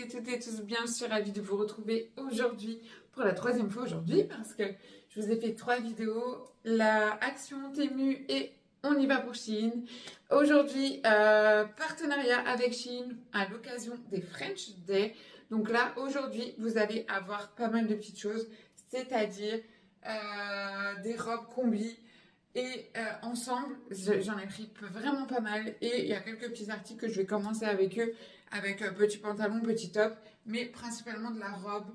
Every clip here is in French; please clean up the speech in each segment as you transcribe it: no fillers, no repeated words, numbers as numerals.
portez toutes et tous bien. Je suis ravie de vous retrouver aujourd'hui pour la troisième fois aujourd'hui parce que je vous ai fait 3 vidéos, la action Temu et on y va pour Shein. Aujourd'hui, partenariat avec Shein à l'occasion des French Day. Donc là, aujourd'hui, vous allez avoir pas mal de petites choses, c'est-à-dire des robes combi. Et ensemble, j'en ai pris vraiment pas mal. Et il y a quelques petits articles que je vais commencer avec eux, avec petit pantalon, petit top, mais principalement de la robe,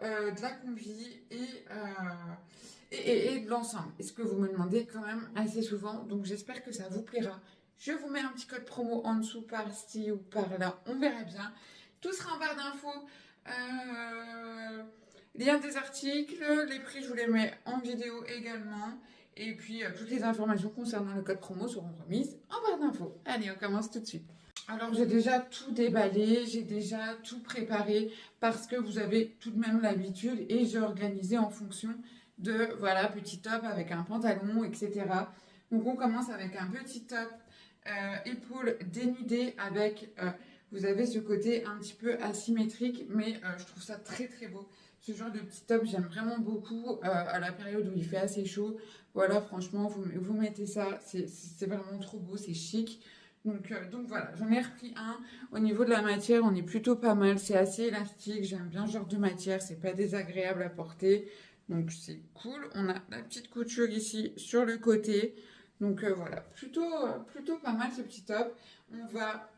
de la combi et de l'ensemble. Et ce que vous me demandez quand même assez souvent. Donc j'espère que ça vous plaira. Je vous mets un petit code promo en dessous par-ci ou par-là. On verra bien. Tout sera en barre d'infos. Lien des articles, les prix je vous les mets en vidéo également. Et puis toutes les informations concernant le code promo seront remises en barre d'infos. Allez, on commence tout de suite. Alors j'ai déjà tout déballé, j'ai déjà tout préparé parce que vous avez tout de même l'habitude et j'ai organisé en fonction de, voilà, petit top avec un pantalon, etc. Donc on commence avec un petit top épaule dénudée avec, vous avez ce côté un petit peu asymétrique, mais je trouve ça très très beau. Ce genre de petit top, j'aime vraiment beaucoup à la période où il fait assez chaud. Voilà, franchement, vous mettez ça, c'est vraiment trop beau, c'est chic. Donc voilà, j'en ai repris un. Au niveau de la matière, on est plutôt pas mal. C'est assez élastique, j'aime bien ce genre de matière, c'est pas désagréable à porter. Donc c'est cool. On a la petite couture ici sur le côté. Donc voilà, plutôt pas mal ce petit top. On va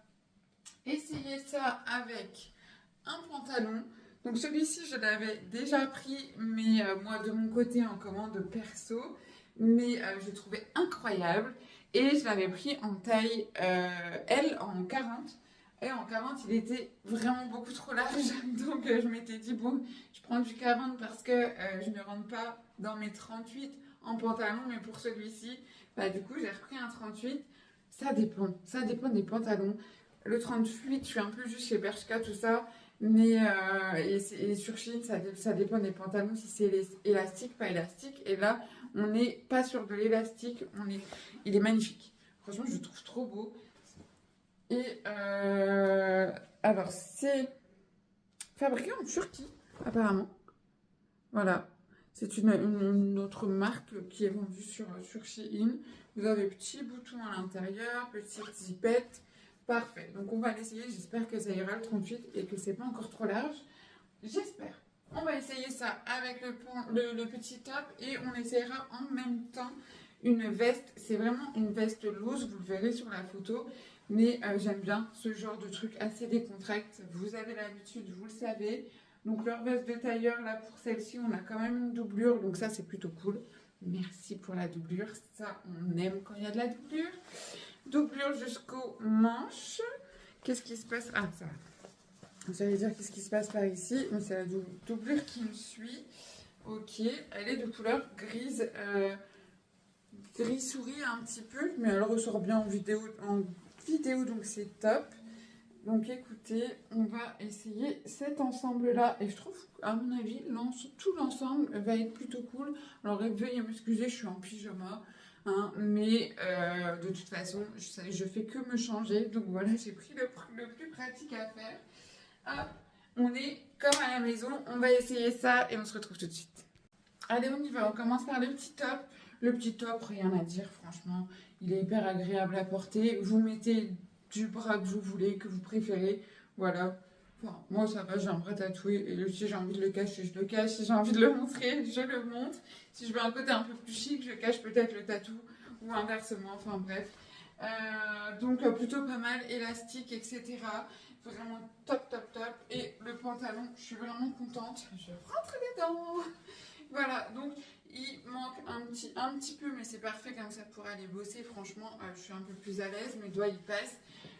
essayer ça avec un pantalon. Donc celui-ci, je l'avais déjà pris, mais moi de mon côté en commande perso, mais je l'ai trouvé incroyable et je l'avais pris en taille L en 40. Et en 40, il était vraiment beaucoup trop large, donc je m'étais dit bon, je prends du 40 parce que je ne rentre pas dans mes 38 en pantalon, mais pour celui-ci, bah, du coup j'ai repris un 38. Ça dépend des pantalons. Le 38, je suis un peu juste chez Bershka, tout ça. Mais et sur Shein, ça dépend des pantalons, si c'est élastique, pas élastique. Et là, on n'est pas sur de l'élastique, il est magnifique. Franchement, je le trouve trop beau. Et alors, c'est fabriqué en Turquie, apparemment. Voilà. C'est une autre marque qui est vendue sur Shein. Vous avez petits boutons à l'intérieur, petite zipette. Parfait, donc on va l'essayer, j'espère que ça ira le 38 et que c'est pas encore trop large. J'espère. On va essayer ça avec le petit top et on essaiera en même temps une veste. C'est vraiment une veste loose, vous le verrez sur la photo. Mais j'aime bien ce genre de truc assez décontracté. Vous avez l'habitude, vous le savez. Donc leur veste de tailleur, là pour celle-ci, on a quand même une doublure. Donc ça c'est plutôt cool. Merci pour la doublure, ça on aime quand il y a de la doublure. Doublure jusqu'aux manches. Qu'est-ce qui se passe? Ah, ça va. J'allais dire qu'est-ce qui se passe par ici, mais c'est la doublure qui me suit. Ok, elle est de couleur grise, gris souris un petit peu, mais elle ressort bien en vidéo donc c'est top. Donc écoutez, on va essayer cet ensemble-là, et je trouve, à mon avis, tout l'ensemble va être plutôt cool. Alors veuillez m'excuser, je suis en pyjama. Hein, mais de toute façon, je fais que me changer. Donc voilà, j'ai pris le plus pratique à faire. Hop, on est comme à la maison. On va essayer ça et on se retrouve tout de suite. Allez, on y va. On commence par le petit top. Le petit top, rien à dire, franchement. Il est hyper agréable à porter. Vous mettez du bras que vous voulez, que vous préférez. Voilà. Enfin, moi, ça va, j'ai un bras tatoué. Et si j'ai envie de le cacher, je le cache. Si j'ai envie de le montrer, je le montre. Si je veux un côté un peu plus chic, je cache peut-être le tatou. Ou inversement, enfin bref. Donc, plutôt pas mal. Élastique, etc. Vraiment top, top, top. Et le pantalon, je suis vraiment contente. Je rentre dedans. Voilà, donc il manque un petit peu, mais c'est parfait comme ça pour aller bosser. Franchement, je suis un peu plus à l'aise, mes doigts ils passent.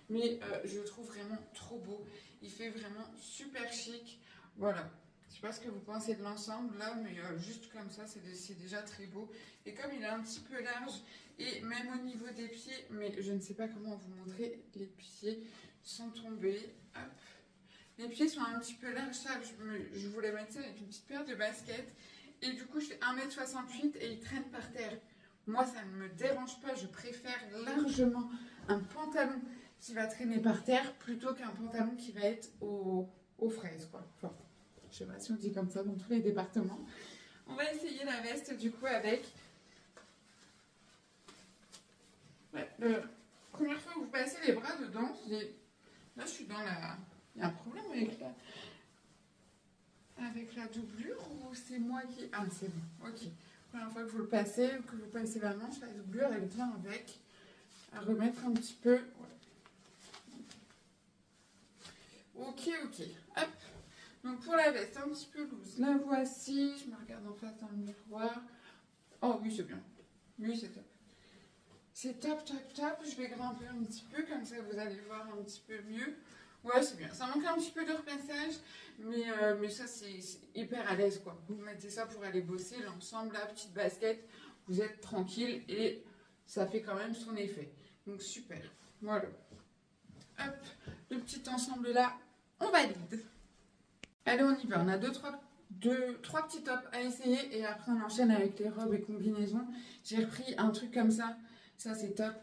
Mais je le trouve vraiment trop beau. Il fait vraiment super chic. Voilà. Je sais pas ce que vous pensez de l'ensemble là, mais juste comme ça, c'est déjà très beau. Et comme il est un petit peu large, et même au niveau des pieds, mais je ne sais pas comment vous montrer les pieds sans tomber. Hop. Les pieds sont un petit peu larges, ça, je voulais mettre ça avec une petite paire de baskets. Et du coup, je fais 1m68 et il traîne par terre. Moi, ça ne me dérange pas. Je préfère largement un pantalon qui va traîner par terre plutôt qu'un pantalon qui va être au aux fraises, quoi. Enfin, je sais pas si on dit comme ça dans tous les départements. On va essayer la veste du coup avec. Ouais, la première fois que vous passez les bras dedans, là je suis dans la. Il y a un problème avec la doublure ou c'est moi qui. Ah, c'est bon, ok. Première fois que vous le passez, que vous passez la manche, la doublure elle vient avec. À remettre un petit peu. Ouais. Ok, ok. Hop. Donc pour la veste, un petit peu loose. La voici. Je me regarde en face dans le miroir. Oh oui, c'est bien. Oui, c'est top. C'est top, top, top. Je vais grimper un petit peu, comme ça vous allez voir un petit peu mieux. Ouais, c'est bien. Ça manque un petit peu de repassage, mais ça, c'est hyper à l'aise, quoi. Vous mettez ça pour aller bosser, l'ensemble, la petite basket, vous êtes tranquille et ça fait quand même son effet. Donc, super. Voilà. Hop, le petit ensemble là, on valide. Allez, on y va. On a trois petits tops à essayer et après on enchaîne avec les robes et combinaisons. J'ai repris un truc comme ça. Ça c'est top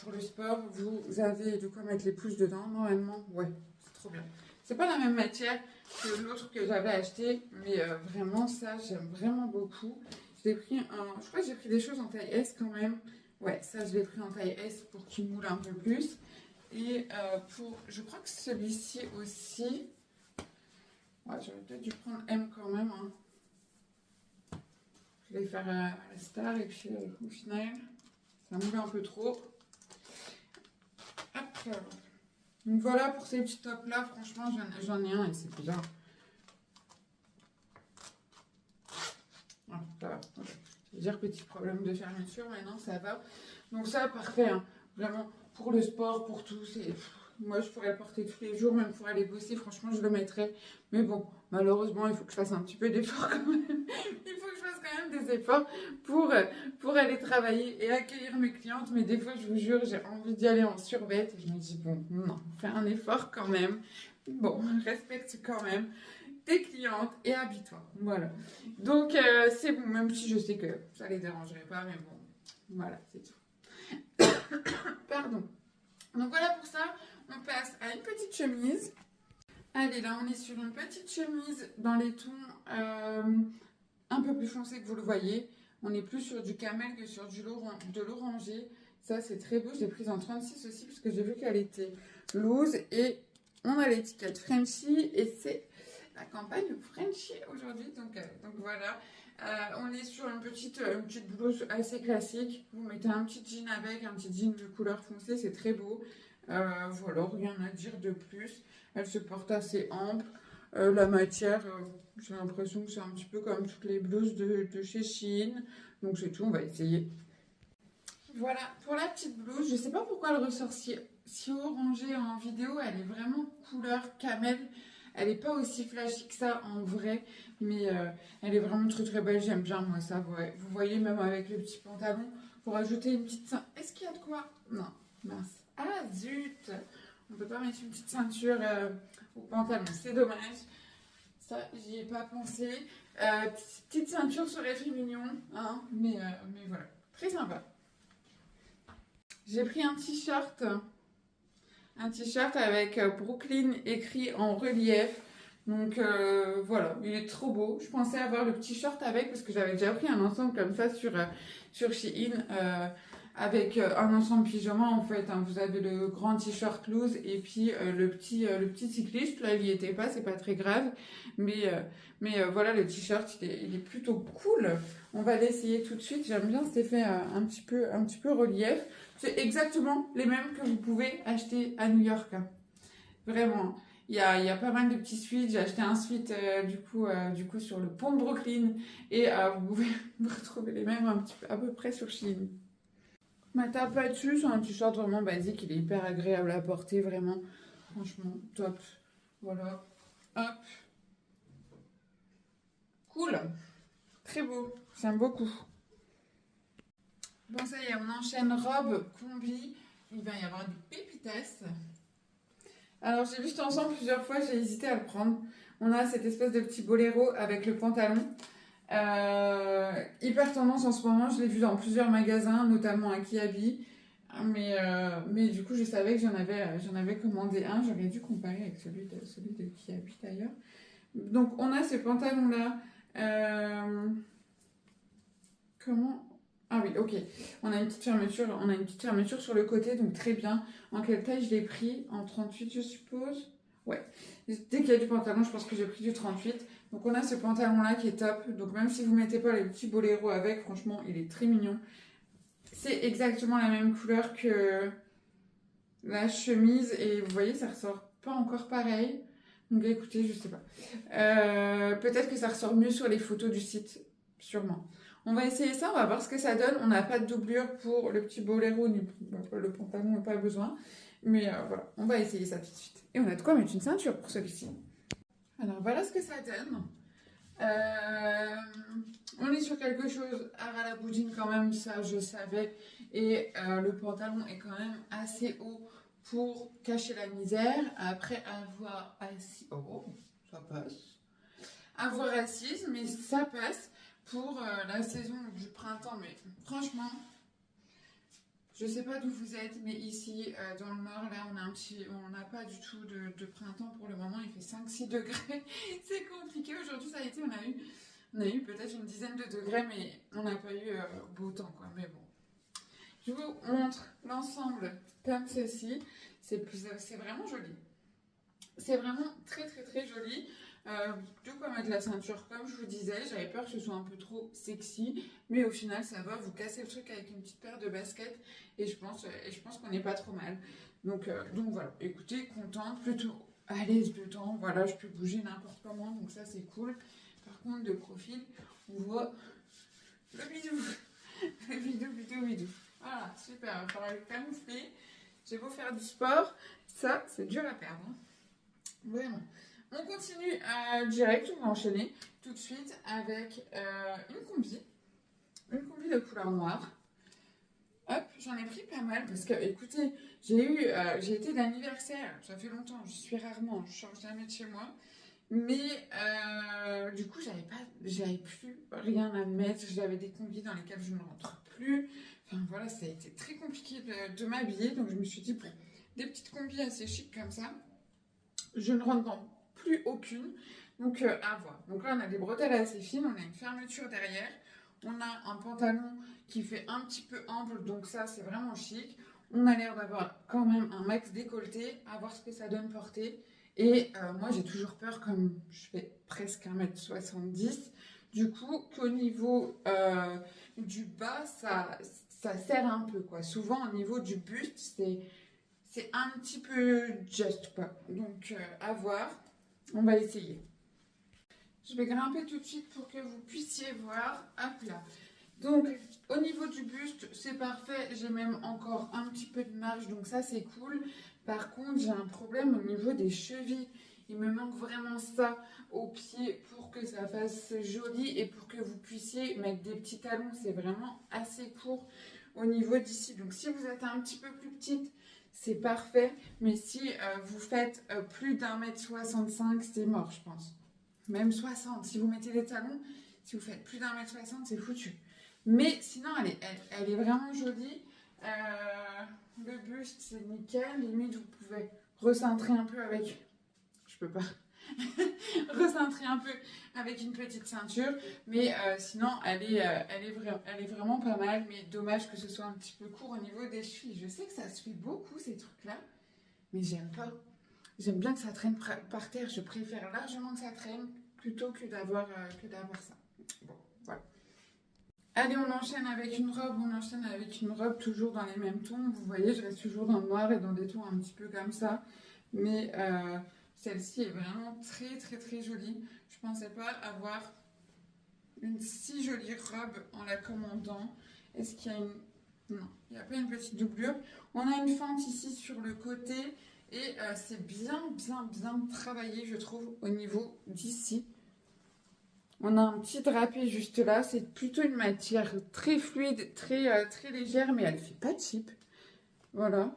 pour le sport. Vous avez de quoi mettre les pouces dedans. Normalement, ouais, c'est trop bien. C'est pas la même matière que l'autre que j'avais acheté, mais vraiment ça j'aime vraiment beaucoup. J'ai pris je crois que j'ai pris des choses en taille S quand même. Ouais, ça je l'ai pris en taille S pour qu'il moule un peu plus. Et je crois que celui-ci aussi. Ouais, j'aurais peut-être dû prendre M quand même. Hein. Je vais faire la star et puis au final, ça moule un peu trop. Hop. Donc voilà pour ces petits tops là. Franchement, j'en ai un et c'est bien. Ah, ça va. Okay. Je veux dire petit problème de fermeture, mais non, ça va. Donc ça, parfait. Hein. Vraiment, pour le sport, pour tout, c'est... Moi, je pourrais le porter tous les jours, même pour aller bosser. Franchement, je le mettrais. Mais bon, malheureusement, il faut que je fasse un petit peu d'effort quand même. Il faut que je fasse quand même des efforts pour aller travailler et accueillir mes clientes. Mais des fois, je vous jure, j'ai envie d'y aller en survêt. Et je me dis, bon, non, fais un effort quand même. Bon, respecte quand même tes clientes et habille-toi. Voilà. Donc, c'est bon, même si je sais que ça les dérangerait pas. Mais bon, voilà, c'est tout. Pardon. Donc, voilà pour ça. On passe à une petite chemise. Allez, là, on est sur une petite chemise dans les tons un peu plus foncés que vous le voyez. On est plus sur du camel que sur de l'orangé. Ça, c'est très beau. Je l'ai prise en 36 aussi parce que j'ai vu qu'elle était loose. Et on a l'étiquette Frenchy et c'est la campagne Frenchy aujourd'hui. Donc voilà. On est sur une petite blouse assez classique. Vous mettez un petit jean avec, un petit jean de couleur foncée. C'est très beau. Voilà, rien à dire de plus. Elle se porte assez ample. La matière, j'ai l'impression que c'est un petit peu comme toutes les blouses de chez Shein. Donc c'est tout, on va essayer. Voilà, pour la petite blouse, je sais pas pourquoi elle ressort si orangée en vidéo. Elle est vraiment couleur camel. Elle n'est pas aussi flashy que ça en vrai. Mais elle est vraiment très très belle. J'aime bien moi ça. Ouais. Vous voyez, même avec le petit pantalon, pour ajouter une petite ceinture. Est-ce qu'il y a de quoi? Non, mince. Ah zut! On peut pas mettre une petite ceinture au pantalon, c'est dommage. Ça, j'y ai pas pensé. Petite ceinture serait fait mignon, hein, mais voilà. Très sympa. J'ai pris un t-shirt avec Brooklyn écrit en relief. Donc voilà, il est trop beau. Je pensais avoir le petit short avec parce que j'avais déjà pris un ensemble comme ça sur Shein. Avec un ensemble pyjama en fait, hein. Vous avez le grand t-shirt loose et puis le petit cycliste, là il n'y était pas, c'est pas très grave, mais voilà, le t-shirt il est plutôt cool. On va l'essayer tout de suite. J'aime bien cet effet un petit peu relief. C'est exactement les mêmes que vous pouvez acheter à New York, hein. Vraiment. Il y a pas mal de petits suites. J'ai acheté un suite du coup sur le pont de Brooklyn et vous pouvez retrouver les mêmes un petit peu à peu près sur Shein. Ma tape pas dessus, c'est un t-shirt vraiment basique, il est hyper agréable à porter, vraiment, franchement, top. Voilà, hop. Cool, très beau, j'aime beaucoup. Bon, ça y est, on enchaîne robe, combi, il va y avoir des pépitasses. Alors, j'ai vu cet ensemble plusieurs fois, j'ai hésité à le prendre. On a cette espèce de petit boléro avec le pantalon. Hyper tendance en ce moment, je l'ai vu dans plusieurs magasins, notamment à Kiabi. Mais du coup, je savais que j'en avais commandé un. J'aurais dû comparer avec celui de qui habite ailleurs. Donc, on a ce pantalon-là. Comment? Ah oui, ok. On a une petite fermeture sur le côté, donc très bien. En quelle taille je l'ai pris? En 38, je suppose. Ouais. Dès qu'il y a du pantalon, je pense que j'ai pris du 38. Donc on a ce pantalon-là qui est top. Donc même si vous mettez pas les petits boléros avec, franchement, il est très mignon. C'est exactement la même couleur que la chemise et vous voyez, ça ressort pas encore pareil. Donc écoutez, je sais pas. Peut-être que ça ressort mieux sur les photos du site, sûrement. On va essayer ça, on va voir ce que ça donne. On n'a pas de doublure pour le petit boléro, ni le pantalon, on n'a pas besoin. Mais voilà, on va essayer ça tout de suite. Et on a de quoi mettre une ceinture pour celui-ci. Alors voilà ce que ça donne. On est sur quelque chose à ras la boudine quand même, ça je savais. Et le pantalon est quand même assez haut pour cacher la misère. Après avoir assis... Oh, ça passe. Avoir assise, mais ça passe pour la saison du printemps. Mais franchement, je sais pas d'où vous êtes, mais ici, dans le nord, là, on n'a pas du tout de printemps pour le moment. Il fait 5-6 degrés. C'est compliqué. Aujourd'hui, ça a été, on a eu peut-être une dizaine de degrés, mais on n'a pas eu beau temps, quoi. Mais bon. Je vous montre l'ensemble comme ceci. C'est vraiment joli. C'est vraiment très, très, très joli. De quoi mettre la ceinture, comme je vous disais. J'avais peur que ce soit un peu trop sexy, mais au final ça va, vous cassez le truc avec une petite paire de baskets et je pense qu'on n'est pas trop mal. Donc voilà, écoutez, contente, plutôt à l'aise dedans. Voilà, je peux bouger n'importe comment, donc ça c'est cool. Par contre, de profil, on voit le bidou. Le bidou. Voilà, super, il va falloir le camoufler. J'ai beau faire du sport, ça c'est dur à perdre, hein. Vraiment. On continue direct, on va enchaîner tout de suite avec une combi de couleur noire. Hop, j'en ai pris pas mal parce que, écoutez, j'ai été d'anniversaire, ça fait longtemps, je suis rarement, je change jamais de chez moi. Mais du coup, j'avais plus rien à mettre, j'avais des combis dans lesquels je ne rentre plus. Enfin voilà, ça a été très compliqué de m'habiller, donc je me suis dit, bon, des petites combis assez chic comme ça, je ne rentre dans plus aucune, donc à voir. Donc là on a des bretelles assez fines, on a une fermeture derrière, on a un pantalon qui fait un petit peu ample, donc ça c'est vraiment chic. On a l'air d'avoir quand même un max décolleté, à voir ce que ça donne porter. Et moi j'ai toujours peur, comme je fais presque 1m70, du coup qu'au niveau du bas ça serre un peu quoi. Souvent au niveau du buste c'est un petit peu just quoi. Donc à voir. On va essayer. Je vais grimper tout de suite pour que vous puissiez voir. Hop là. Donc, au niveau du buste, c'est parfait. J'ai même encore un petit peu de marge, donc ça, c'est cool. Par contre, j'ai un problème au niveau des chevilles. Il me manque vraiment ça au pied pour que ça fasse joli et pour que vous puissiez mettre des petits talons. C'est vraiment assez court au niveau d'ici. Donc, si vous êtes un petit peu plus petite, c'est parfait. Mais si vous faites plus d'1m65, c'est mort, je pense. Même 60. Si vous mettez des talons, si vous faites plus d'1m60, c'est foutu. Mais sinon, elle est vraiment jolie. Le buste, c'est nickel. Limite, vous pouvez recentrer un peu avec... Je peux pas. Recentrer un peu avec une petite ceinture. Mais sinon, elle est vraiment pas mal. Mais dommage que ce soit un petit peu court au niveau des chevilles. Je sais que ça se fait beaucoup, ces trucs-là. Mais j'aime pas. J'aime bien que ça traîne par terre. Je préfère largement que ça traîne plutôt que d'avoir ça. Bon, voilà. Allez, on enchaîne avec une robe, toujours dans les mêmes tons. Vous voyez, je reste toujours dans le noir et dans des tons un petit peu comme ça. Mais celle-ci est vraiment très, très, très jolie. Je ne pensais pas avoir une si jolie robe en la commandant. Est-ce qu'il y a une... Non, il n'y a pas une petite doublure. On a une fente ici sur le côté. Et c'est bien travaillé, je trouve, au niveau d'ici. On a un petit drapé juste là. C'est plutôt une matière très fluide, très légère, mais elle ne fait pas cheap. Voilà.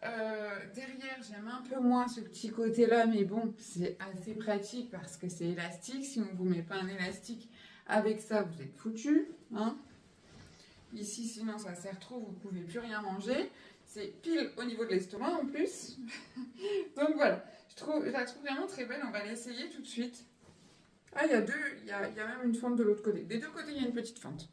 Derrière, j'aime un peu moins ce petit côté-là, mais bon, c'est assez pratique parce que c'est élastique. Si on ne vous met pas un élastique avec ça, vous êtes foutu, hein. Ici, sinon, ça serre trop, vous ne pouvez plus rien manger. C'est pile au niveau de l'estomac en plus. Donc voilà, je la trouve vraiment très belle. On va l'essayer tout de suite. Ah, il y a même une fente de l'autre côté. Des deux côtés, il y a une petite fente.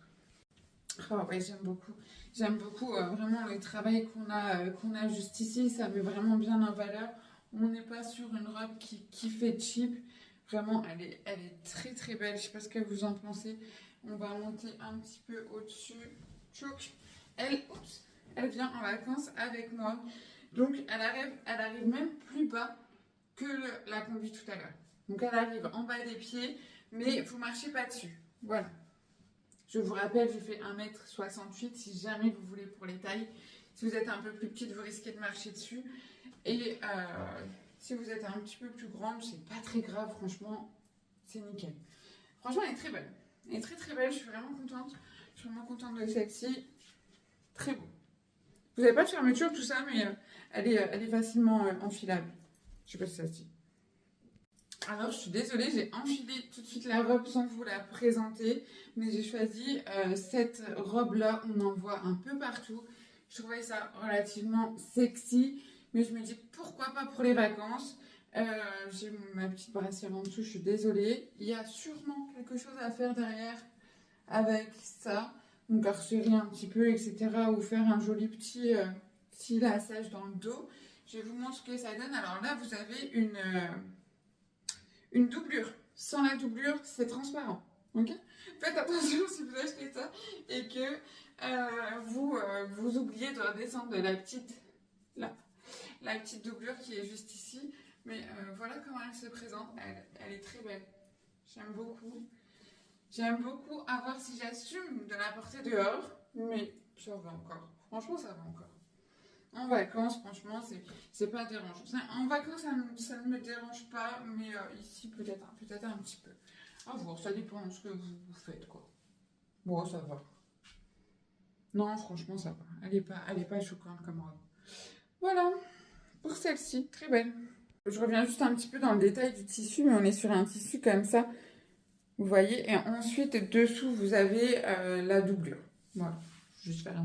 Oh ouais, j'aime beaucoup. J'aime beaucoup vraiment le travail qu'on a juste ici. Ça met vraiment bien en valeur. On n'est pas sur une robe qui fait cheap. Vraiment, elle est très très belle. Je sais pas ce que vous en pensez. On va monter un petit peu au-dessus. Tchouk. Elle vient en vacances avec moi. Donc, elle arrive même plus bas que la combi tout à l'heure. Donc, elle arrive en bas des pieds, mais vous marchez pas dessus. Voilà. Je vous rappelle, je fais 1m68 si jamais vous voulez pour les tailles. Si vous êtes un peu plus petite, vous risquez de marcher dessus. Et si vous êtes un petit peu plus grande, c'est pas très grave, franchement, c'est nickel. Franchement, elle est très belle. Elle est très très belle, je suis vraiment contente. Je suis vraiment contente de celle-ci. Très beau. Vous n'avez pas de fermeture, tout ça, mais elle est facilement enfilable. Je sais pas si ça se dit. Alors, je suis désolée, j'ai enfilé tout de suite la robe sans vous la présenter, mais j'ai choisi cette robe-là, on en voit un peu partout. Je trouvais ça relativement sexy, mais je me dis pourquoi pas pour les vacances. J'ai ma petite brassière en dessous, je suis désolée. Il y a sûrement quelque chose à faire derrière avec ça. Donc, resserrer un petit peu, etc. Ou faire un joli petit lassage dans le dos. Je vais vous montrer ce que ça donne. Alors là, vous avez une doublure. Sans la doublure, c'est transparent. Ok. Faites attention si vous achetez ça et que vous oubliez de redescendre de la petite doublure qui est juste ici. Mais voilà comment elle se présente. Elle est très belle. J'aime beaucoup. J'aime beaucoup. À voir si j'assume de la porter dehors. Mais ça va encore. Franchement, ça va encore. En vacances, franchement, c'est pas dérangeant. En vacances, ça ne me dérange pas, mais ici, peut-être un petit peu. À voir, ça dépend de ce que vous faites, quoi. Bon, ça va. Non, franchement, ça va. Elle est pas choquante comme robe. Voilà, pour celle-ci, très belle. Je reviens juste un petit peu dans le détail du tissu, mais on est sur un tissu comme ça, vous voyez. Et ensuite, dessous, vous avez la doublure. Voilà. Juste faire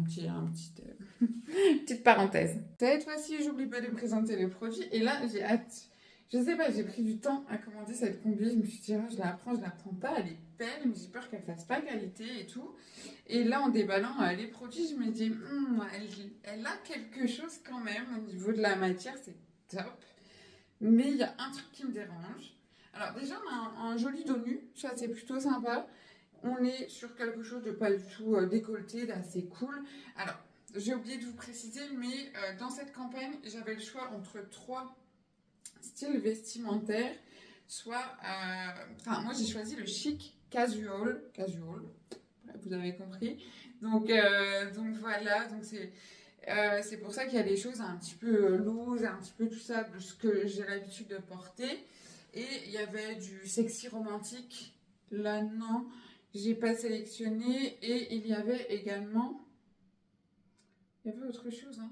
petite parenthèse. Cette fois-ci, j'oublie pas de présenter le produit. Et là, j'ai hâte. Je sais pas, j'ai pris du temps à commander cette combi. Je me suis dit, je la prends pas. Elle est belle, mais j'ai peur qu'elle fasse pas qualité et tout. Et là, en déballant les produits, je me dis, elle a quelque chose quand même au niveau de la matière. C'est top. Mais il y a un truc qui me dérange. Alors déjà, on a un joli dos nu. Ça, c'est plutôt sympa. On est sur quelque chose de pas du tout décolleté, d'assez cool. Alors, j'ai oublié de vous préciser, mais dans cette campagne, j'avais le choix entre 3 styles vestimentaires. Soit, moi j'ai choisi le chic casual, vous avez compris. Donc voilà, donc c'est pour ça qu'il y a des choses un petit peu loose, un petit peu tout ça, de ce que j'ai l'habitude de porter. Et il y avait du sexy romantique. Là, non, j'ai pas sélectionné. Et il y avait également... Il y avait autre chose, hein.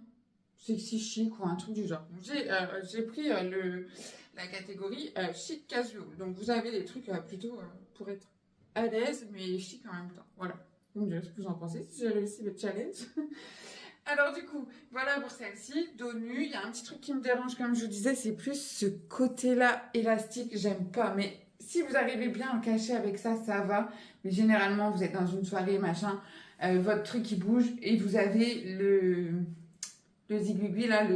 Sexy chic ou un truc du genre. J'ai pris la catégorie chic casual. Donc vous avez des trucs plutôt pour être à l'aise, mais chic en même temps. Voilà. Vous me direz ce que vous en pensez, si j'ai réussi le challenge. Alors du coup, voilà pour celle-ci, dos nu. Il y a un petit truc qui me dérange, comme je vous disais, c'est plus ce côté-là élastique, j'aime pas. Mais si vous arrivez bien à le cacher avec ça, ça va. Mais généralement, vous êtes dans une soirée, machin, votre truc qui bouge et vous avez le zigouigui là,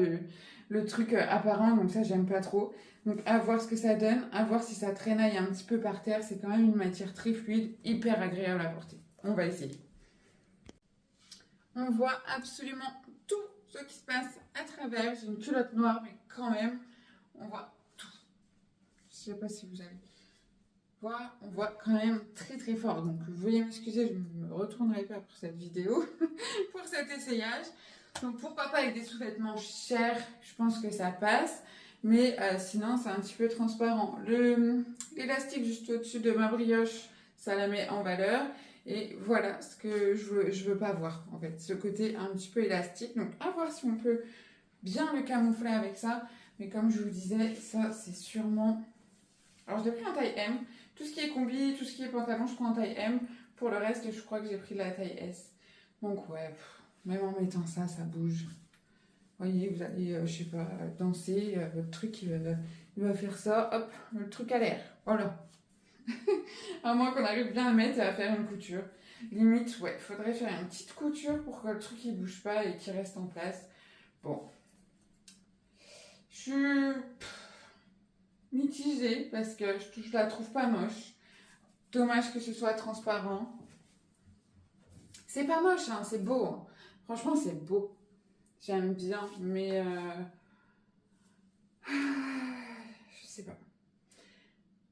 le truc apparent. Donc ça, j'aime pas trop. Donc à voir ce que ça donne, à voir si ça traînaille un petit peu par terre. C'est quand même une matière très fluide, hyper agréable à porter. On va essayer. On voit absolument tout ce qui se passe à travers. J'ai une culotte noire, mais quand même, on voit tout. Je sais pas si vous allez voir, on voit quand même très très fort. Donc veuillez m'excuser, je ne me retournerai pas pour cette vidéo, pour cet essayage. Donc pourquoi pas avec des sous-vêtements chers, je pense que ça passe. Mais sinon, c'est un petit peu transparent. L'élastique juste au-dessus de ma brioche, ça la met en valeur. Et voilà ce que je veux pas voir, en fait. Ce côté un petit peu élastique. Donc, à voir si on peut bien le camoufler avec ça. Mais comme je vous disais, ça, c'est sûrement... Alors, j'ai pris en taille M. Tout ce qui est combi, tout ce qui est pantalon, je prends en taille M. Pour le reste, je crois que j'ai pris la taille S. Donc ouais, même en mettant ça, ça bouge. Vous voyez, vous allez, je sais pas, danser, votre truc, il va faire ça, hop, le truc à l'air. Voilà. À moins qu'on arrive bien à mettre et à faire une couture. Limite, ouais, faudrait faire une petite couture pour que le truc il bouge pas et qu'il reste en place. Bon. Je suis mitigée parce que je la trouve pas moche. Dommage que ce soit transparent. C'est pas moche, hein, c'est beau. Hein. Franchement, c'est beau. J'aime bien, mais je sais pas.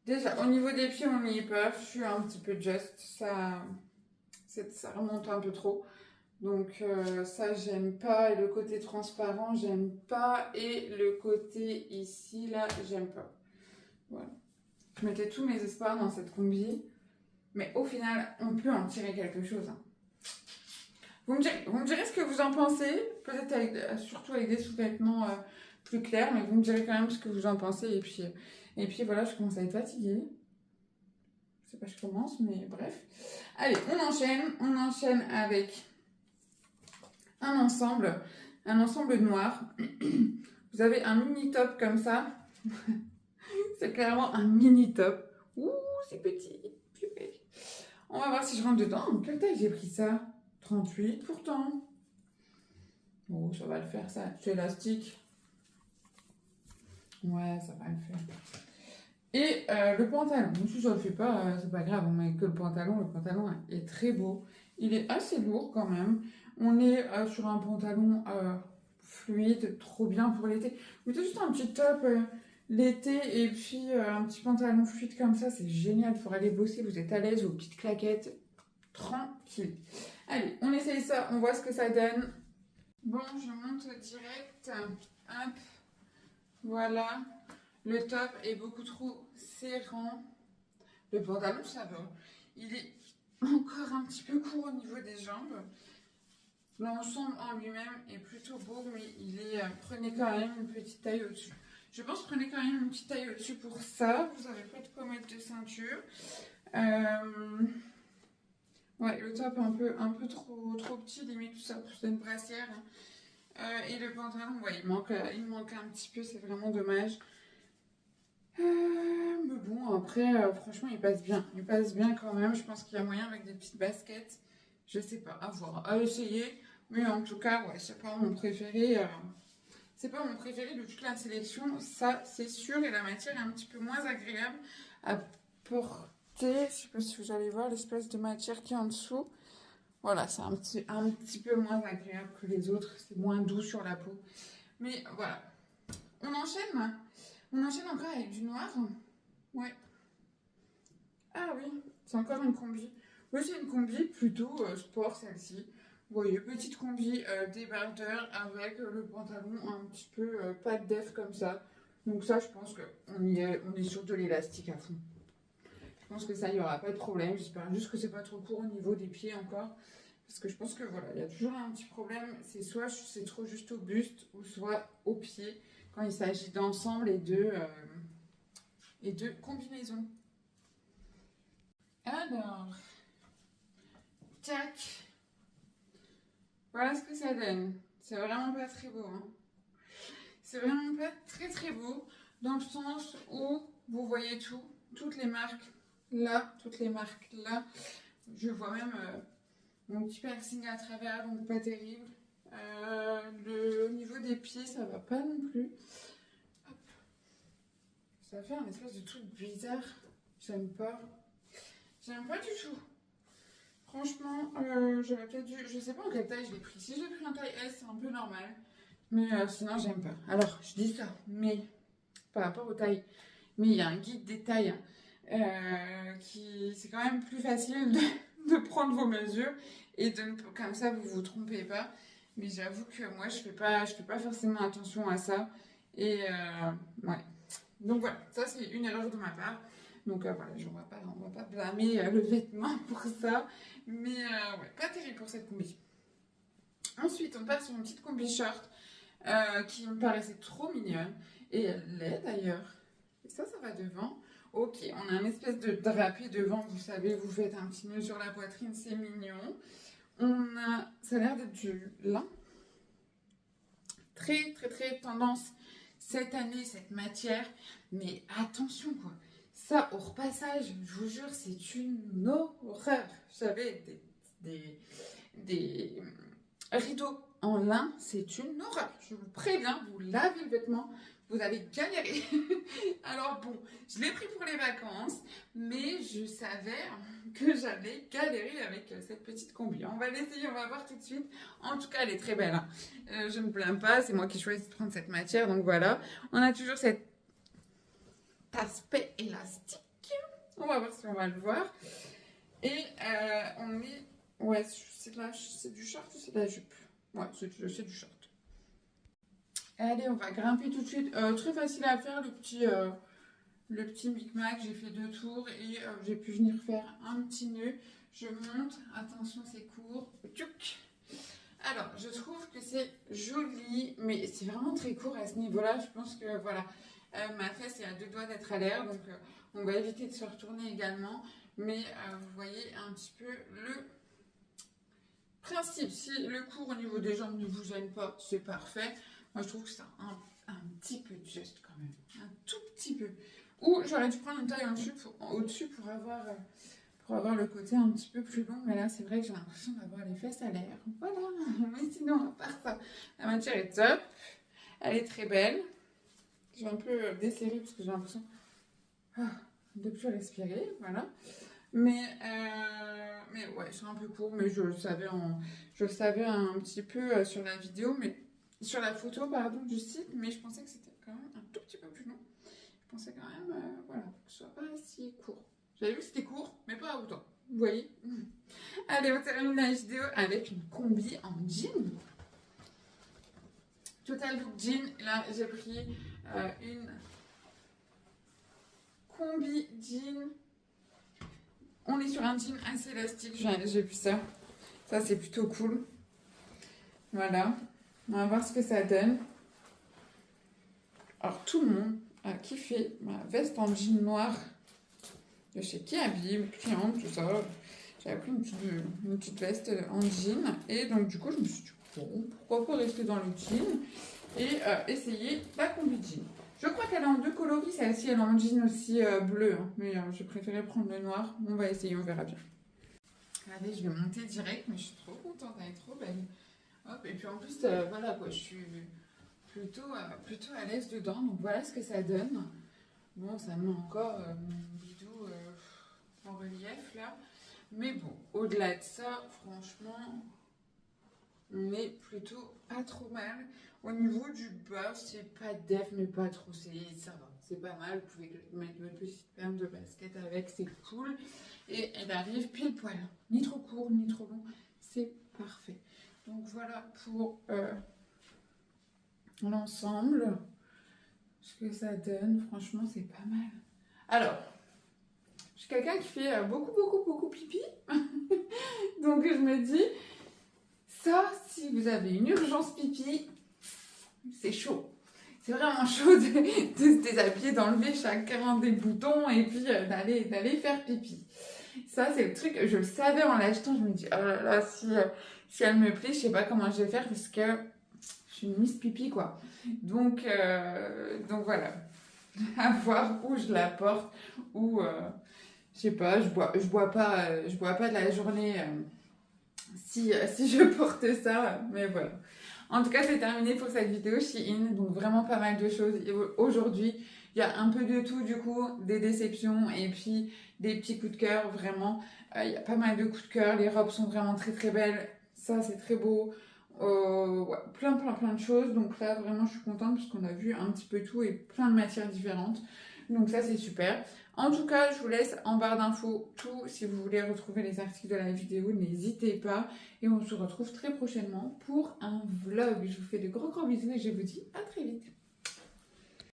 Déjà, au niveau des pieds, on y est pas. Je suis un petit peu juste. Ça remonte un peu trop. Donc ça, j'aime pas. Et le côté transparent, j'aime pas. Et le côté ici, là, j'aime pas. Voilà. Je mettais tous mes espoirs dans cette combi. Mais au final, on peut en tirer quelque chose. Hein. Vous me direz ce que vous en pensez. Peut-être surtout avec des sous-vêtements plus clairs. Mais vous me direz quand même ce que vous en pensez. Et puis voilà, je commence à être fatiguée. Je sais pas, je commence, mais bref. Allez, on enchaîne avec un ensemble noir. Vous avez un mini top comme ça. C'est clairement un mini top. Ouh, c'est petit. On va voir si je rentre dedans. Quelle taille j'ai pris ça? 38 pourtant. Bon, ça va le faire ça. C'est élastique. Ouais, ça va le faire. Et le pantalon, si ça ne le fait pas, c'est pas grave, on met que le pantalon est très beau. Il est assez lourd quand même. On est sur un pantalon fluide, trop bien pour l'été. Vous mettez juste un petit top l'été et puis un petit pantalon fluide comme ça, c'est génial pour aller bosser. Vous êtes à l'aise, vos petites claquettes, tranquille. Allez, on essaye ça, on voit ce que ça donne. Bon, je monte direct. Hop, voilà. Le top est beaucoup trop serrant. Le pantalon, ça va. Il est encore un petit peu court au niveau des jambes. L'ensemble en lui-même est plutôt beau, mais il est. Prenez quand même une petite taille au-dessus. Je pense que prenez quand même une petite taille au-dessus pour ça. Vous n'avez pas de pommette de ceinture. Ouais, le top un peu trop petit, limite tout ça pour une brassière. Et le pantalon, ouais, il manque un petit peu, c'est vraiment dommage. Mais bon, après, franchement, il passe bien. Il passe bien quand même. Je pense qu'il y a moyen avec des petites baskets. Je sais pas, à voir, à essayer. Mais en tout cas, ouais, c'est pas mon préféré. C'est pas mon préféré de toute la sélection. Ça, c'est sûr. Et la matière est un petit peu moins agréable à porter. Je sais pas si vous allez voir l'espèce de matière qui est en dessous. Voilà, c'est un petit peu moins agréable que les autres. C'est moins doux sur la peau. Mais voilà. On enchaîne. On enchaîne encore avec du noir. Ouais. Ah oui, c'est encore une combi. Oui, c'est une combi plutôt sport celle-ci. Vous voyez, petite combi débardeur avec le pantalon un petit peu pas de def comme ça. Donc ça, je pense qu'on est sur de l'élastique à fond. Je pense que ça, il n'y aura pas de problème. J'espère juste que c'est pas trop court au niveau des pieds encore. Parce que je pense que voilà, il y a toujours un petit problème. C'est soit c'est trop juste au buste ou soit au pied quand il s'agit d'ensemble et de combinaisons. Alors, tac. Voilà ce que ça donne. C'est vraiment pas très beau. Hein. C'est vraiment pas très beau. Dans le sens où vous voyez tout. Toutes les marques là. Toutes les marques là. Je vois même mon petit piercing à travers. Donc pas terrible. Au niveau des pieds, ça va pas non plus. Hop. Ça fait un espèce de truc bizarre. J'aime pas. J'aime pas du tout. Franchement, j'aurais peut-être dû. Je sais pas en quelle taille je l'ai pris. Si j'ai pris en taille S, c'est un peu normal. Mais sinon, j'aime pas. Alors, je dis ça, mais par rapport aux tailles. Mais il y a un guide des tailles qui. C'est quand même plus facile de prendre vos mesures et comme ça, vous vous trompez pas. Mais j'avoue que moi, je fais pas forcément attention à ça. Et ouais. Donc voilà, ça c'est une erreur de ma part. Donc voilà, on va pas blâmer le vêtement pour ça. Mais ouais, pas terrible pour cette combi. Ensuite, on passe sur une petite combi short qui me paraissait trop mignonne. Et elle l'est d'ailleurs. Et ça va devant. Ok, on a une espèce de drapé devant. Vous savez, vous faites un petit nœud sur la poitrine, c'est mignon. On a ça a l'air d'être du lin. Très, très, très tendance cette année, cette matière. Mais attention, quoi. Ça, au repassage, je vous jure, c'est une horreur. J'avais des rideaux en lin, c'est une horreur. Je vous préviens, vous lavez le vêtement, vous allez galérer. Alors bon, je l'ai pris pour les vacances, mais je savais que j'allais galérer avec cette petite combi. On va l'essayer, on va voir tout de suite. En tout cas, elle est très belle. Hein. Je ne me plains pas, c'est moi qui choisis de prendre cette matière, donc voilà. On a toujours cet aspect élastique. On va voir si on va le voir. Et on est... Ouais, c'est du short ou c'est de la jupe? Ouais, c'est du short. Allez, on va grimper tout de suite. Très facile à faire, le petit micmac. J'ai fait 2 tours et j'ai pu venir faire un petit nœud. Je monte. Attention, c'est court. Tchouk. Alors, je trouve que c'est joli, mais c'est vraiment très court à ce niveau-là. Je pense que, voilà, ma fesse est à 2 doigts d'être à l'air. Donc, on va éviter de se retourner également. Mais vous voyez un petit peu le principe. Si le court au niveau des jambes ne vous gêne pas, c'est parfait. Moi, je trouve que c'est un petit peu juste quand même. Un tout petit peu. Ou j'aurais dû prendre une taille au-dessus pour avoir le côté un petit peu plus long. Mais là, c'est vrai que j'ai l'impression d'avoir les fesses à l'air. Voilà. Mais sinon, à part ça, la matière est top. Elle est très belle. J'ai un peu desserré parce que j'ai l'impression de plus respirer. Voilà. Mais ouais, c'est un peu court. Mais je le savais un petit peu sur la vidéo. Mais sur la photo, pardon, du site, mais je pensais que c'était quand même un tout petit peu plus long. Je pensais quand même, voilà, que ce soit pas si court. J'avais vu que c'était court, mais pas autant. Vous voyez? Allez, on termine la vidéo avec une combi en jean. Total look jean. Là, j'ai pris une combi jean. On est sur un jean assez élastique, j'ai vu ça. Ça, c'est plutôt cool. Voilà. On va voir ce que ça donne. Alors, tout le monde a kiffé ma veste en jean noir de chez Kiabi, client, tout ça. J'avais pris une petite veste en jean. Et donc, du coup, je me suis dit, bon, pourquoi pas rester dans le jean et essayer la combi jean. Je crois qu'elle est en 2 coloris. Celle-ci, elle est en jean aussi bleu. Hein. Mais j'ai préféré prendre le noir. On va essayer, on verra bien. Allez, je vais monter direct, mais je suis trop contente. Elle est trop belle. Hop, et puis en plus, voilà quoi, je suis plutôt à l'aise dedans, donc voilà ce que ça donne. Bon, ça me met encore mon bidou en relief là, mais bon, au-delà de ça, franchement, on est plutôt pas trop mal. Au niveau du bas, c'est pas def, mais pas trop, ça va, c'est pas mal. Vous pouvez mettre votre petite paire de basket avec, c'est cool. Et elle arrive pile poil, ni trop court, ni trop long, c'est parfait. Donc voilà pour l'ensemble, ce que ça donne. Franchement, c'est pas mal. Alors, je suis quelqu'un qui fait beaucoup pipi. Donc je me dis, ça, si vous avez une urgence pipi, c'est chaud. C'est vraiment chaud de se déshabiller, d'enlever chacun des boutons et puis d'aller faire pipi. Ça, c'est le truc, je le savais en l'achetant, je me dis, oh là là, si elle me plaît, je sais pas comment je vais faire parce que je suis une miss pipi, quoi. Donc voilà, à voir où je la porte, ou je sais pas, je bois pas de la journée si je porte ça, mais voilà. En tout cas, c'est terminé pour cette vidéo Shein, donc vraiment pas mal de choses. Aujourd'hui, il y a un peu de tout, du coup, des déceptions et puis des petits coups de cœur, vraiment. Il y a pas mal de coups de cœur, les robes sont vraiment très très belles, ça c'est très beau. Ouais, plein de choses, donc là vraiment je suis contente parce qu'on a vu un petit peu tout et plein de matières différentes, donc ça c'est super. En tout cas, je vous laisse en barre d'infos tout. Si vous voulez retrouver les articles de la vidéo, n'hésitez pas. Et on se retrouve très prochainement pour un vlog. Je vous fais de gros bisous et je vous dis à très vite.